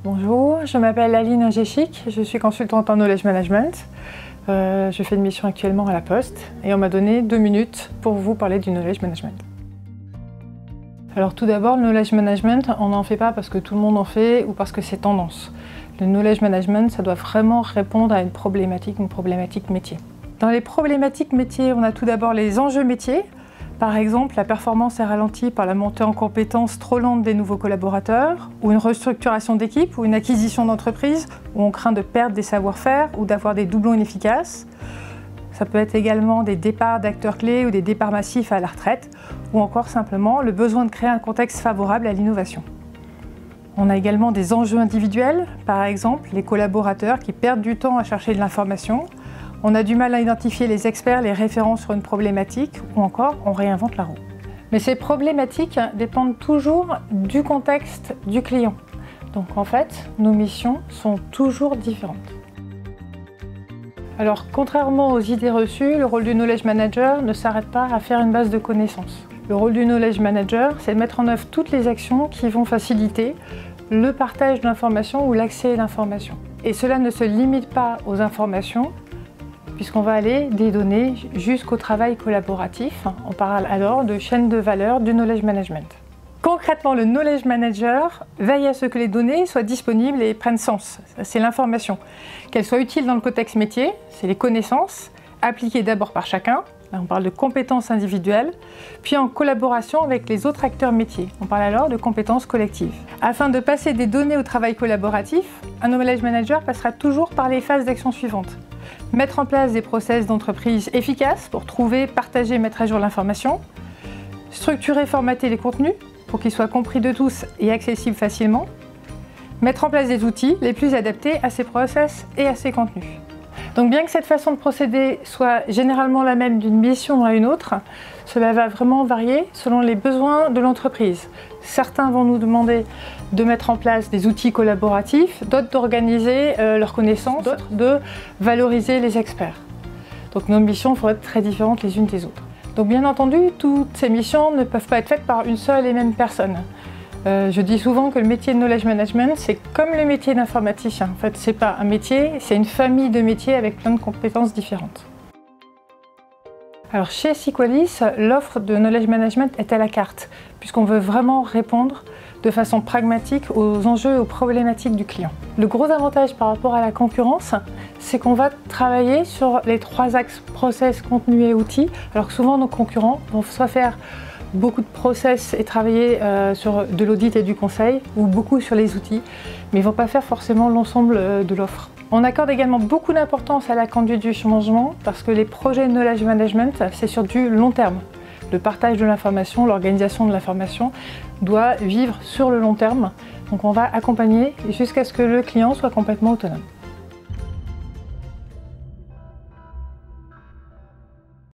Bonjour, je m'appelle Aline Ingéchic, je suis consultante en Knowledge Management. Je fais une mission actuellement à la Poste et on m'a donné 2 minutes pour vous parler du Knowledge Management. Alors tout d'abord, le Knowledge Management, on n'en fait pas parce que tout le monde en fait ou parce que c'est tendance. Le Knowledge Management, ça doit vraiment répondre à une problématique métier. Dans les problématiques métiers, on a tout d'abord les enjeux métiers. Par exemple, la performance est ralentie par la montée en compétences trop lente des nouveaux collaborateurs, ou une restructuration d'équipe, ou une acquisition d'entreprise, où on craint de perdre des savoir-faire ou d'avoir des doublons inefficaces. Ça peut être également des départs d'acteurs clés ou des départs massifs à la retraite, ou encore simplement le besoin de créer un contexte favorable à l'innovation. On a également des enjeux individuels, par exemple les collaborateurs qui perdent du temps à chercher de l'information. On a du mal à identifier les experts, les référents sur une problématique, ou encore on réinvente la roue. Mais ces problématiques dépendent toujours du contexte du client. Donc en fait, nos missions sont toujours différentes. Alors contrairement aux idées reçues, le rôle du Knowledge Manager ne s'arrête pas à faire une base de connaissances. Le rôle du Knowledge Manager, c'est de mettre en œuvre toutes les actions qui vont faciliter le partage d'informations ou l'accès à l'information. Et cela ne se limite pas aux informations, puisqu'on va aller des données jusqu'au travail collaboratif. On parle alors de chaîne de valeur du Knowledge Management. Concrètement, le Knowledge Manager veille à ce que les données soient disponibles et prennent sens. C'est l'information. Qu'elle soit utile dans le contexte métier, c'est les connaissances, appliquées d'abord par chacun. Là, on parle de compétences individuelles, puis en collaboration avec les autres acteurs métiers. On parle alors de compétences collectives. Afin de passer des données au travail collaboratif, un Knowledge Manager passera toujours par les phases d'action suivantes. Mettre en place des process d'entreprise efficaces pour trouver, partager et mettre à jour l'information. Structurer, formater les contenus pour qu'ils soient compris de tous et accessibles facilement. Mettre en place des outils les plus adaptés à ces process et à ces contenus. Donc bien que cette façon de procéder soit généralement la même d'une mission à une autre, cela va vraiment varier selon les besoins de l'entreprise. Certains vont nous demander de mettre en place des outils collaboratifs, d'autres d'organiser leurs connaissances, d'autres de valoriser les experts. Donc nos missions vont être très différentes les unes des autres. Donc bien entendu, toutes ces missions ne peuvent pas être faites par une seule et même personne. Je dis souvent que le métier de Knowledge Management, c'est comme le métier d'informaticien. En fait, c'est pas un métier, c'est une famille de métiers avec plein de compétences différentes. Alors chez Sequalis, l'offre de Knowledge Management est à la carte, puisqu'on veut vraiment répondre de façon pragmatique aux enjeux et aux problématiques du client. Le gros avantage par rapport à la concurrence, c'est qu'on va travailler sur les 3 axes process, contenu et outils, alors que souvent nos concurrents vont soit faire beaucoup de process et travailler sur de l'audit et du conseil, ou beaucoup sur les outils, mais ils ne vont pas faire forcément l'ensemble de l'offre. On accorde également beaucoup d'importance à la conduite du changement, parce que les projets de Knowledge Management, c'est sur du long terme. Le partage de l'information, l'organisation de l'information doit vivre sur le long terme, donc on va accompagner jusqu'à ce que le client soit complètement autonome.